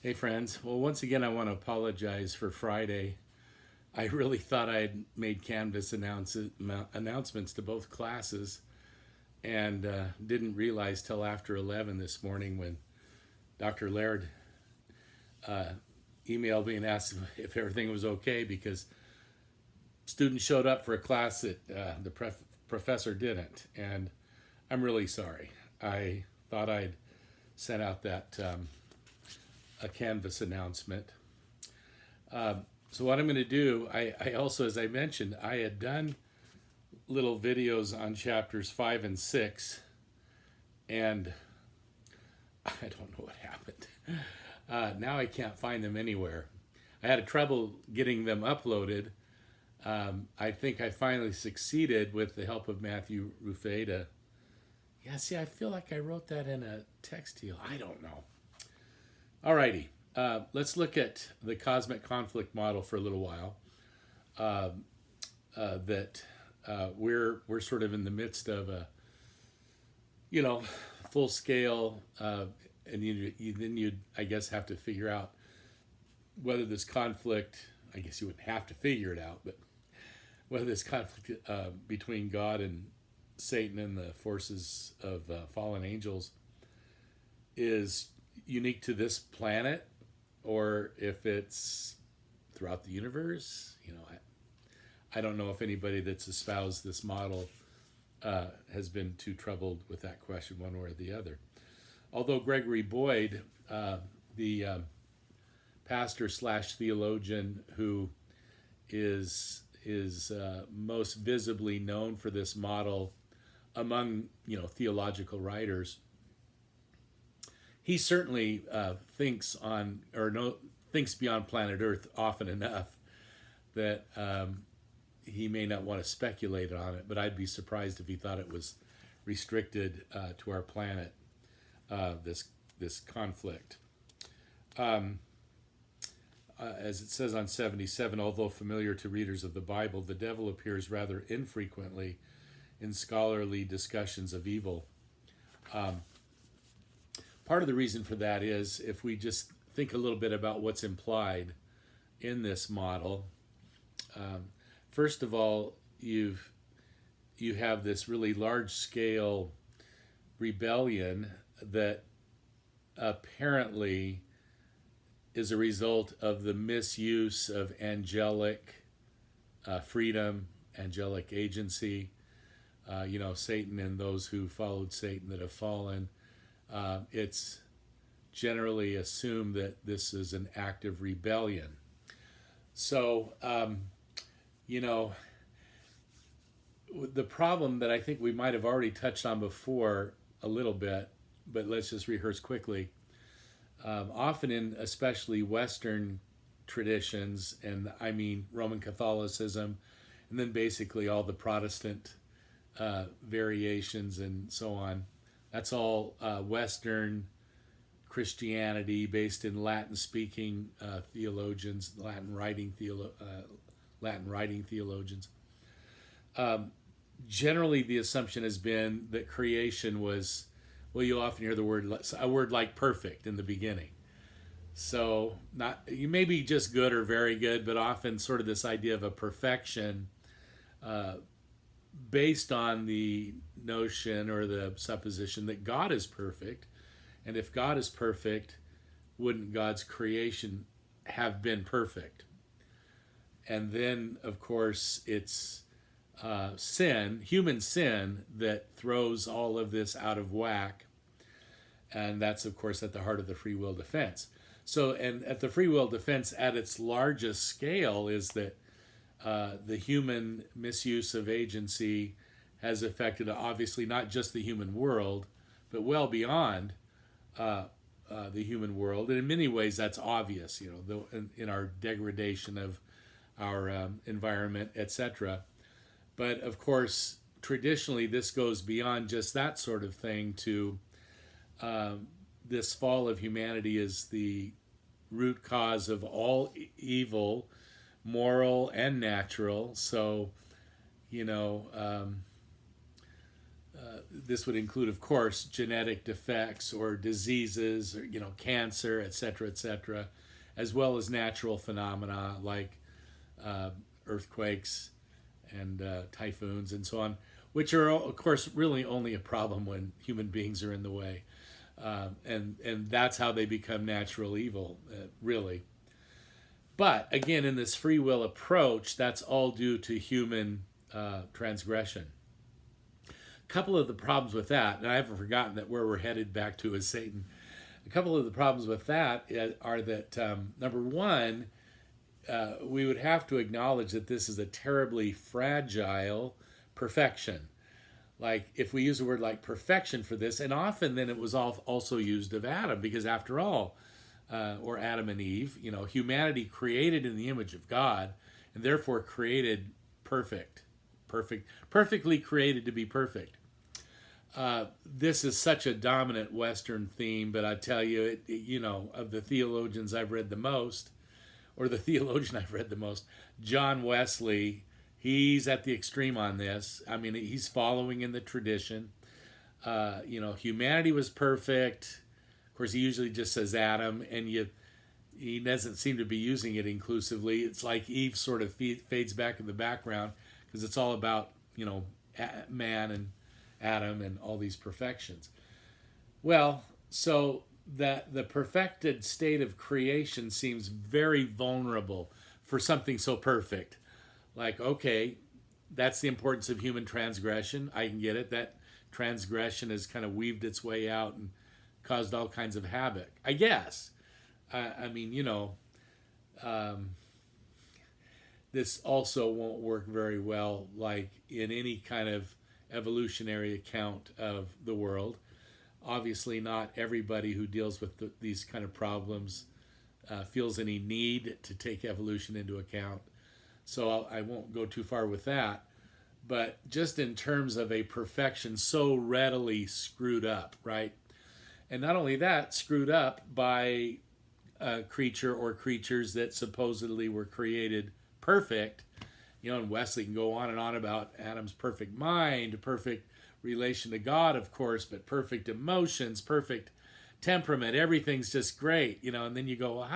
Hey friends, well once again I want to apologize for Friday. I really thought I had made Canvas announcements to both classes and didn't realize till after 11 this morning when Dr. Laird emailed me and asked if everything was okay because students showed up for a class that the professor didn't, and I'm really sorry. I thought I'd sent out that a Canvas announcement. So what I'm going to do, I also, as I mentioned, I had done little videos on chapters 5 and 6, and I don't know what happened. Now I can't find them anywhere. I had trouble getting them uploaded. I think I finally succeeded with the help of Matthew Rufeta. Yeah, see, I feel like I wrote that in a text deal. I don't know. Alrighty, let's look at the cosmic conflict model for a little while. We're sort of in the midst of a, full scale, and then you'd I guess have to figure out whether this conflict. I guess you wouldn't have to figure it out, but whether this conflict between God and Satan and the forces of fallen angels is unique to this planet, or if it's throughout the universe. I don't know if anybody that's espoused this model has been too troubled with that question one way or the other. Although Gregory Boyd, the pastor slash theologian who is most visibly known for this model among theological writers, he certainly thinks beyond planet Earth often enough that he may not want to speculate on it, but I'd be surprised if he thought it was restricted to our planet, this conflict. As it says on 77, although familiar to readers of the Bible, the devil appears rather infrequently in scholarly discussions of evil. Part of the reason for that is if we just think a little bit about what's implied in this model. First of all, you have this really large-scale rebellion that apparently is a result of the misuse of angelic freedom, angelic agency. Satan and those who followed Satan that have fallen. It's generally assumed that this is an act of rebellion. So, the problem that I think we might have already touched on before a little bit, but let's just rehearse quickly. Often in especially Western traditions, and I mean Roman Catholicism, and then basically all the Protestant variations and so on, that's all Western Christianity based in Latin-speaking theologians, Latin writing theologians. Generally, the assumption has been that creation was, well, you often hear a word like perfect in the beginning. So you may be just good or very good, but often sort of this idea of a perfection based on the notion or the supposition that God is perfect. And if God is perfect, wouldn't God's creation have been perfect? And then, of course, it's human sin, that throws all of this out of whack. And that's, of course, at the heart of the free will defense. So, and at the free will defense at its largest scale is that the human misuse of agency has affected, obviously, not just the human world, but well beyond the human world. And in many ways, that's obvious, in our degradation of our environment, etc. But of course, traditionally, this goes beyond just that sort of thing to this fall of humanity is the root cause of all evil, moral and natural. So, this would include, of course, genetic defects or diseases, or cancer, etc., as well as natural phenomena like uh, earthquakes and typhoons and so on, which are, of course, really only a problem when human beings are in the way, and that's how they become natural evil, really. But again, in this free will approach, that's all due to human transgression. A couple of the problems with that, and I haven't forgotten that where we're headed back to is Satan. A couple of the problems with that are that, number one, we would have to acknowledge that this is a terribly fragile perfection. Like, if we use a word like perfection for this, and often then it was also used of Adam, because after all, or Adam and Eve, humanity created in the image of God, and therefore created perfectly created to be perfect. This is such a dominant Western theme, but I tell you, of the theologians I've read the most, or the theologian I've read the most, John Wesley, he's at the extreme on this. I mean, he's following in the tradition. Humanity was perfect. Of course, he usually just says Adam, and he doesn't seem to be using it inclusively. It's like Eve sort of fades back in the background because it's all about, man and Adam and all these perfections. Well, so that the perfected state of creation seems very vulnerable for something so perfect. Like, okay, that's the importance of human transgression. I can get it. That transgression has kind of weaved its way out and caused all kinds of havoc, I guess. This also won't work very well, like in any kind of evolutionary account of the world. Obviously, not everybody who deals with these kind of problems feels any need to take evolution into account. So I won't go too far with that. But just in terms of a perfection so readily screwed up, right? And not only that, screwed up by a creature or creatures that supposedly were created perfect. And Wesley can go on and on about Adam's perfect mind, perfect relation to God, of course, but perfect emotions, perfect temperament. Everything's just great, and then you go, well,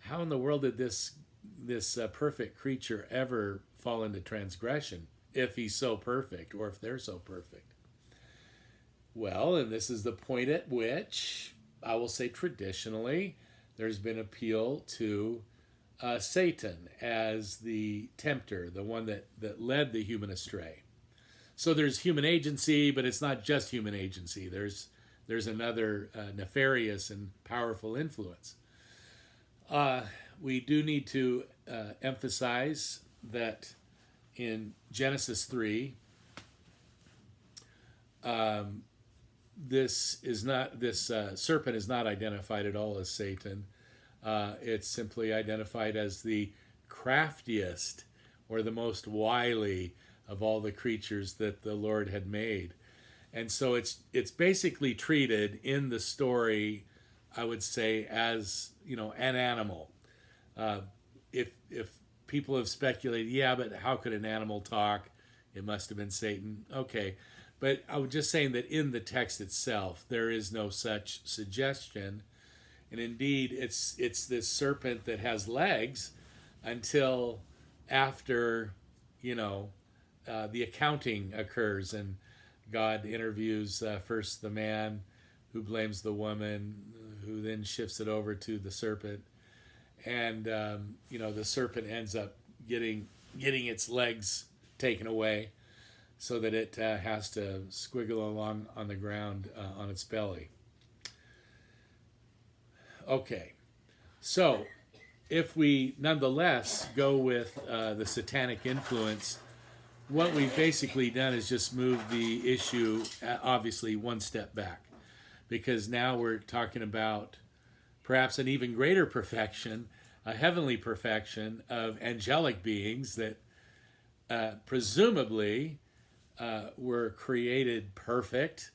how in the world did this perfect creature ever fall into transgression if he's so perfect, or if they're so perfect? Well, and this is the point at which I will say traditionally there's been appeal to Satan as the tempter, the one that led the human astray. So there's human agency, but it's not just human agency. There's another nefarious and powerful influence. We do need to emphasize that in Genesis 3, this serpent is not identified at all as Satan. It's simply identified as the craftiest or the most wily of all the creatures that the Lord had made. And so it's basically treated in the story, I would say, as, an animal. If people have speculated, yeah, but how could an animal talk? It must have been Satan. Okay. But I was just saying that in the text itself, there is no such suggestion. And indeed, it's this serpent that has legs until after, the accounting occurs, and God interviews first the man who blames the woman, who then shifts it over to the serpent. And, the serpent ends up getting its legs taken away so that it has to squiggle along on the ground on its belly. Okay, so if we nonetheless go with the satanic influence, what we've basically done is just move the issue, obviously, one step back. Because now we're talking about perhaps an even greater perfection, a heavenly perfection of angelic beings that presumably were created perfect.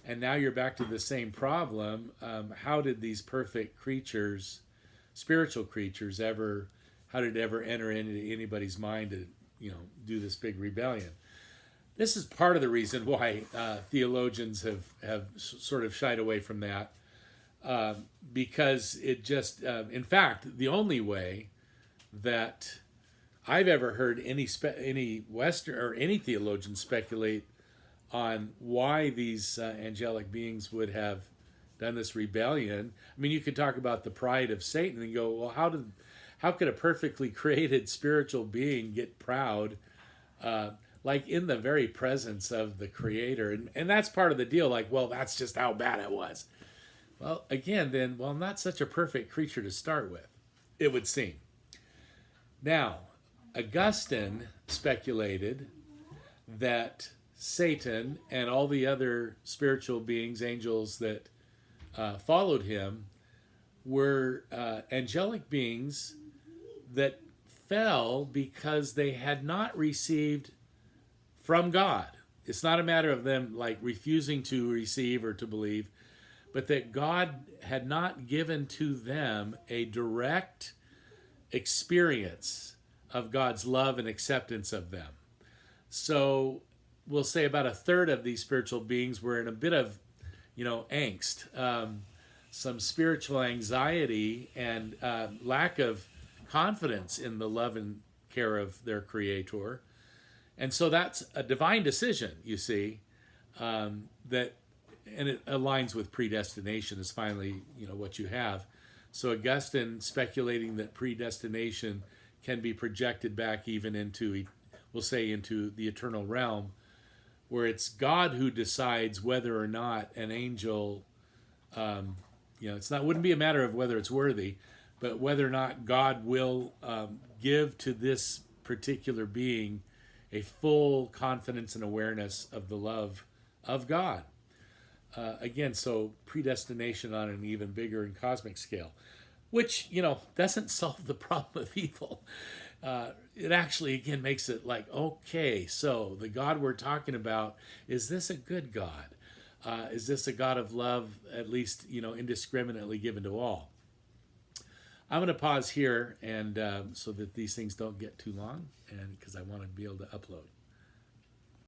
And now you're back to the same problem. How did these perfect creatures, spiritual creatures, how did it ever enter into anybody's mind to, do this big rebellion? This is part of the reason why theologians have sort of shied away from that, because it just, in fact, the only way that I've ever heard any Western or any theologian speculate on why these angelic beings would have done this rebellion. I mean, you could talk about the pride of Satan and go, well, how could a perfectly created spiritual being get proud, like in the very presence of the Creator? And that's part of the deal. Like, well, that's just how bad it was. Well, again, then, well, not such a perfect creature to start with, it would seem. Now, Augustine speculated that Satan and all the other spiritual beings, angels that followed him, were angelic beings that fell because they had not received from God. It's not a matter of them like refusing to receive or to believe, but that God had not given to them a direct experience of God's love and acceptance of them. So we'll say about a third of these spiritual beings were in a bit of, angst, some spiritual anxiety, and lack of confidence in the love and care of their Creator. And so that's a divine decision, you see, that, and it aligns with predestination is finally, what you have. So Augustine speculating that predestination can be projected back even into, we'll say, into the eternal realm, where it's God who decides whether or not an angel, wouldn't be a matter of whether it's worthy, but whether or not God will give to this particular being a full confidence and awareness of the love of God. Again, so predestination on an even bigger and cosmic scale, which, doesn't solve the problem of evil. It actually, again, makes it like, okay, so the God we're talking about, is this a good God? Is this a God of love, at least, indiscriminately given to all? I'm going to pause here, and so that these things don't get too long, and because I want to be able to upload.